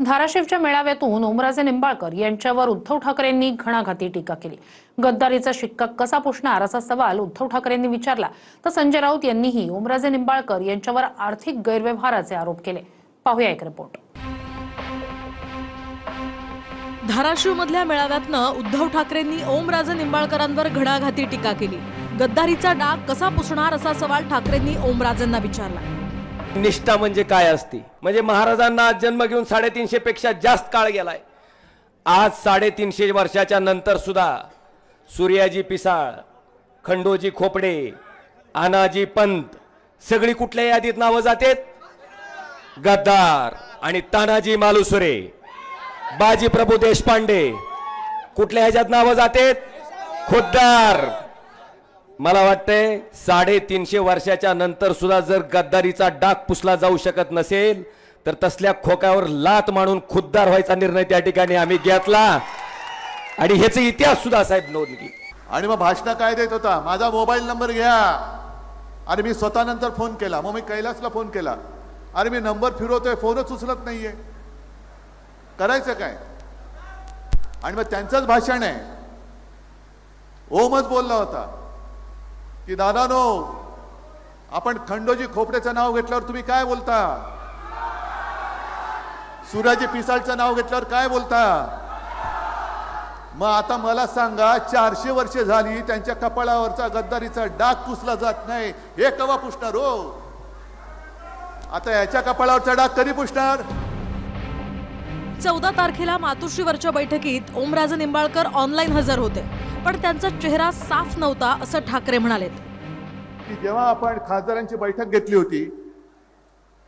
धाराशिवच्या मेळाव्यातून ओमराजे निंबाळकर यांच्यावर उद्धव ठाकरेंनी घणाघाती टीका केली। गद्दारीचा शिक्का कसा पुसणार असा सवाल उद्धव ठाकरेंनी विचारला, तर संजय राऊत यांनीही ओमराजे निंबाळकर यांच्यावर आर्थिक गैरव्यवहाराचे आरोप केले। पाहूया एक रिपोर्ट। धाराशिवमधल्या मेळाव्यातनं उद्धव ठाकरेंनी ओमराजे निंबाळकरांवर घणाघाती टीका केली। गद्दारीचा डाग कसा पुसणार असा सवाल ठाकरेंनी ओमराजेंना विचारला। निष्ठा म्हणजे काय असते? म्हणजे महाराजांना आज जन्म घेऊन 350 पेक्षा जास्त काळ गेलाय। आज 350 वर्षाच्या नंतर सुद्धा सूर्याजी पिसाळ, खंडोजी खोपडे, आनाजी पंत सगळी कुठल्या यादीत नावं जातात? गद्दार आणि तानाजी मालुसरे, बाजी प्रभू देशपांडे कुठल्या ह्याच्यात नावं जातात? खुद्दार। मला वाटतंय 350 वर्षाच्या नंतर सुद्धा जर गद्दारीचा डाग पुसला जाऊ शकत नसेल तर तसल्या खोक्यावर लात मारून खुद्दार व्हायचा निर्णय त्या ठिकाणी आम्ही घेतला आणि ह्याचा इतिहास सुद्धा साहेब नोंद की। आणि मग भाषण काय देत होता? माझा मोबाईल नंबर घ्या। आणि मी स्वतः नंतर फोन केला, मग मी कैलासला फोन केला, अरे मी नंबर फिरवतोय, फोनच उचलत नाहीये, करायचं काय? आणि मग त्यांचंच भाषण आहे, ओमच बोलला होता की दादानो, आपण खंडोजी खोपडेचं नाव घेतल्यावर तुम्ही काय बोलता? सूर्याजी पिसाळचं नाव घेतल्यावर काय बोलता? मग आता मला सांगा, 400 वर्षे झाली त्यांच्या कपाळावरचा गद्दारीचा डाग पुसला जात नाही, हे केव्हा पुसणार हो? आता याच्या कपाळावरचा डाग कधी पुसणार? 14 तारखेला मातोश्रीवरच्या बैठकीत ओमराजे निंबाळकर ऑनलाईन हजर होते, पण त्यांचा चेहरा साफ नव्हता असं ठाकरे म्हणालेत। की जेव्हा आपण खासदारांची बैठक घेतली होती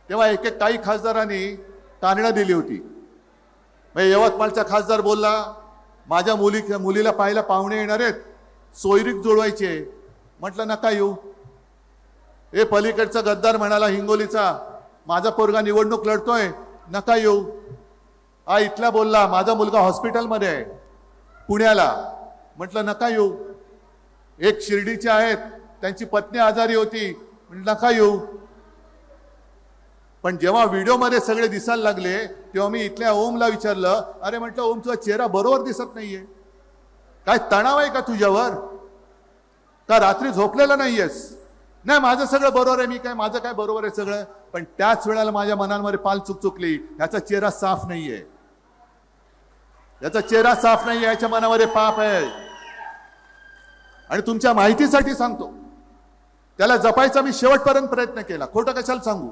तेव्हा काही खासदारांनी कारणं दिली होती। यवतमाळचा खासदार बोलला, माझ्या मुलीला पाहायला पाहुणे येणार आहेत, सोयरीक जुळवायचे। म्हटलं नका येऊ। हे पलीकडचा गद्दार म्हणाला हिंगोलीचा, माझा पोरगा निवडणूक लढतोय, नका येऊ। इथला बोलला, माझा मुलगा हॉस्पिटलमध्ये आहे पुण्याला, म्हटलं नका येऊ। एक शिर्डीचे आहेत, त्यांची पत्नी आजारी होती, म्हटलं नका येऊ। पण जेव्हा व्हिडिओमध्ये सगळे दिसायला लागले तेव्हा मी इथल्या ओमला विचारलं, अरे म्हटलं ओम, तुझा चेहरा बरोबर दिसत नाहीये, काय तणाव आहे का तुझ्यावर? का रात्री झोपलेला नाहीयेस? नाही, माझं सगळं बरोबर आहे, माझं काय बरोबर आहे सगळं। पण त्याच वेळेला माझ्या मनामध्ये पाल चुकचुकली, याचा चेहरा साफ नाहीये, याचा चेहरा साफ नाहीये, याच्या मनामध्ये पाप आहे। आणि तुमच्या माहितीसाठी सांगतो, त्याला जपायचा मी शेवटपर्यंत प्रयत्न केला, खोटं कशाला सांगू,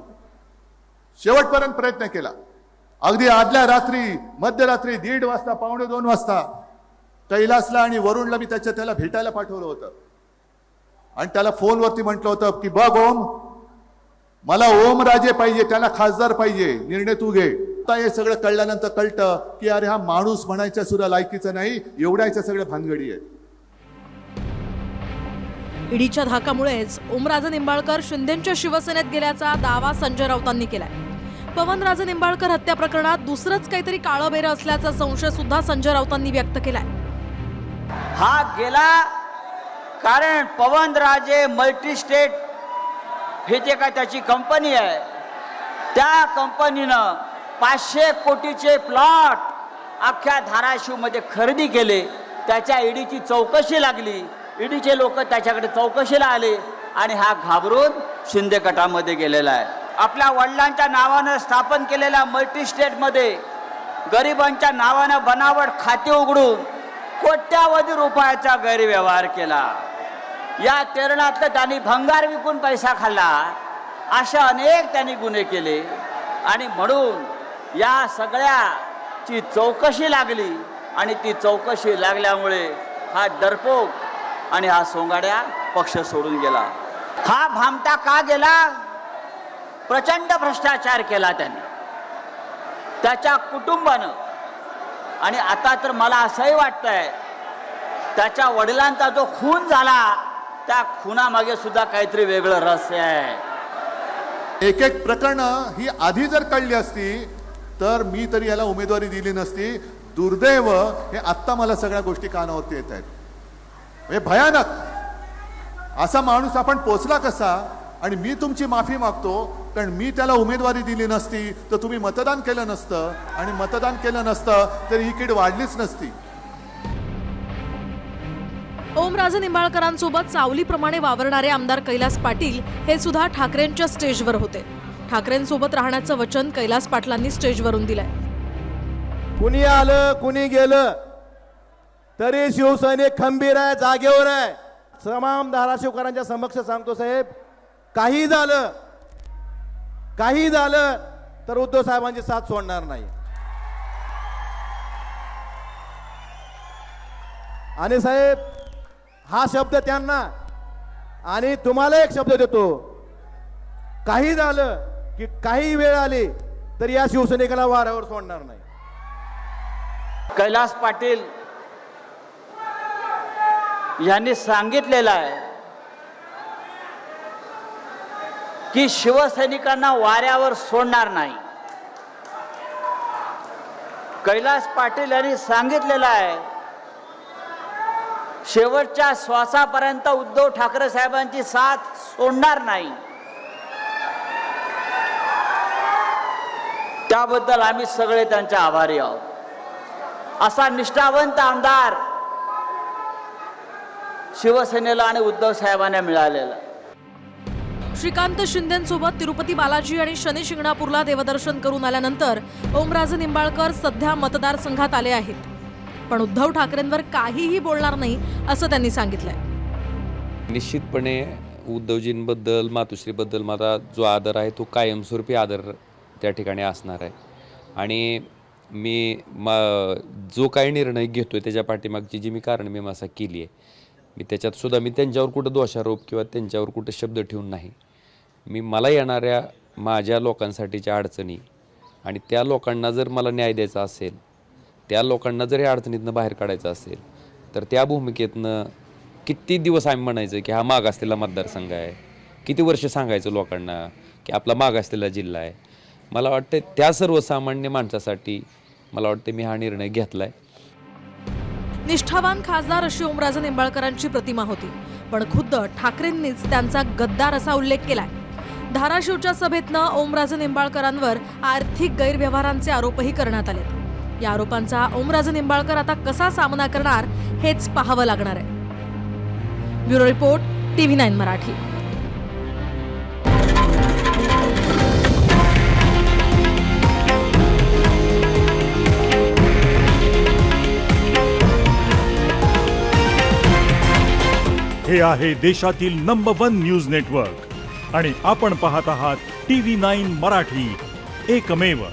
शेवटपर्यंत प्रयत्न केला। अगदी आदल्या रात्री, मध्यरात्री 1:30 वाजता, 1:45 वाजता कैलासला आणि वरुणला मी त्याला भेटायला पाठवलं होतं आणि त्याला फोनवरती म्हटलं होतं की बघ ओम, मला ओमराजे पाहिजे, त्याला खासदार पाहिजे, निर्णय तू घे। आता हे सगळं कळल्यानंतर कळतं की अरे हा माणूस म्हणायच्या सुद्धा लायकीचं नाही, एवढ्याच्या सगळ्या भानगडी आहेत। ईडीच्या धाकामुळेच ओमराजे निंबाळकर शिंदेच्या शिवसेनेत गेल्याचा दावा संजय राऊतांनी केलाय। पवनराजे निंबाळकर हत्या प्रकरणात दुसरंच काहीतरी काळं बेरं असल्याचा संशय सुद्धा संजय राऊतांनी व्यक्त केलाय। हा गेला कारण पवनराजे मल्टी स्टेट हे जे काय त्याची कंपनी आहे, त्या कंपनीनं 500 कोटीचे प्लॉट अख्ख्या धाराशिवमध्ये खरेदी केले। त्याच्या ईडीची चौकशी लागली, ईडीचे लोक त्याच्याकडे चौकशीला आले आणि हा घाबरून शिंदे गटामध्ये गेलेला आहे। आपल्या वडिलांच्या नावानं स्थापन केलेल्या मल्टी स्टेटमध्ये गरिबांच्या नावानं बनावट खाते उघडून कोट्यावधी रुपयाचा गैरव्यवहार केला। या तेरणातलं त्यांनी भंगार विकून पैसा खाल्ला, अशा अनेक त्यांनी गुन्हे केले आणि म्हणून या सगळ्याची चौकशी लागली आणि ती चौकशी लागल्यामुळे हा डरपोक आणि हा सोंगाड्या पक्ष सोडून गेला। हा भामटा का गेला? प्रचंड भ्रष्टाचार केला त्यांनी, त्याच्या कुटुंबानं। आणि आता तर मला असंही वाटतंय, त्याच्या वडिलांचा जो खून झाला त्या खुनामागे सुद्धा काहीतरी वेगळं रहस्य आहे। एक प्रकरणं ही आधी जर कळली असती तर मी तरी याला उमेदवारी दिली नसती। दुर्दैव हे आत्ता मला सगळ्या गोष्टी कानावरती येत आहेत। म्हणजे भयानक असा माणूस आपण पोचला कसा आणि मी तुमची माफी मागतो, कारण मी त्याला उमेदवारी दिली नसती तर तुम्ही मतदान केलं नसतं, आणि मतदान केलं नसतं तर ही कीड वाढलीच नसती. ओमराजे निंबाळकरांसोबत सावलीप्रमाणे वावरणारे आमदार कैलास पाटील हे सुद्धा ठाकरेंच्या स्टेजवर होते. ठाकरेंसोबत राहण्याचं वचन कैलास पाटलांनी स्टेजवरून दिलंय. कुणी आलं कुणी गेलं तरी शिवसैनिक खंबीर आहे, जागेवर आहे. तमाम धाराशिवकरांच्या समक्ष सांगतो साहेब, काही झालं तर उद्धव साहेबांची साथ सोडणार नाही. आणि साहेब, हा शब्द त्यांना आणि तुम्हाला एक शब्द देतो, काही झालं की काही वेळ आली तर या शिवसैनिकाला वाऱ्यावर सोडणार नाही. कैलास पाटील यांनी सांगितलेलं आहे की शिवसैनिकांना वाऱ्यावर सोडणार नाही. कैलास पाटील यांनी सांगितलेलं आहे शेवटच्या श्वासापर्यंत उद्धव ठाकरे साहेबांची साथ सोडणार नाही. त्याबद्दल आम्ही सगळे त्यांचे आभारी आहोत. असा निष्ठावंत आमदार शिवसेनेला आणि उद्धव साहेबांना मिळालेला. श्रीकांत शिंदेंसोबत तिरुपती बालाजी आणि शनी शिंगणापूरला देवदर्शन करून आल्यानंतर ओमराजे निंबाळकर सध्या मतदारसंघात आले आहेत. पण उद्धव ठाकरेंवर काहीही बोलणार नाही असं त्यांनी सांगितलंय. निश्चितपणे उद्धवजींबद्दल, मातोश्रीबद्दल माझा जो आदर आहे तो कायमस्वरूपी आदर त्या ठिकाणी असणार आहे. आणि मी जो काही निर्णय घेतोय त्याच्या पाठीमागची जी मी मीमांसा केली आहे, मी त्याच्यात सुद्धा मी त्यांच्यावर कुठं दोषारोप किंवा त्यांच्यावर कुठं शब्द ठेवून नाही. मला येणाऱ्या माझ्या लोकांसाठीच्या अडचणी आणि त्या लोकांना जर मला न्याय द्यायचा असेल, त्या लोकांना जर या अडचणीतनं बाहेर काढायचं असेल तर त्या भूमिकेतनं किती दिवस आम्ही म्हणायचं की हा मागासलेला मतदारसंघ आहे, किती वर्ष सांगायचं लोकांना की आपला मागासलेला जिल्हा आहे. मला वाटतं त्या सर्वसामान्य माणसासाठी मला वाटतं मी हा निर्णय घेतलाय. निष्ठावान खासदार अशी ओमराजे निंबाळकरांची प्रतिमा होती, पण खुद्द ठाकरेंनीच त्यांचा गद्दार असा उल्लेख केलाय. धाराशिवच्या सभेतनं ओमराजे निंबाळकरांवर आर्थिक गैरव्यवहारांचे आरोपही करण्यात आले. या आरोपांचा ओमराजे निंबाळकर आता कसा सामना करणार हेच पाहावं लागणार आहे. Bureau report, TV9 Marathi. हे आहे देशातील नंबर 1 न्यूज नेटवर्क आणि आपण पाहत आहात TV9 मराठी, एकमेव.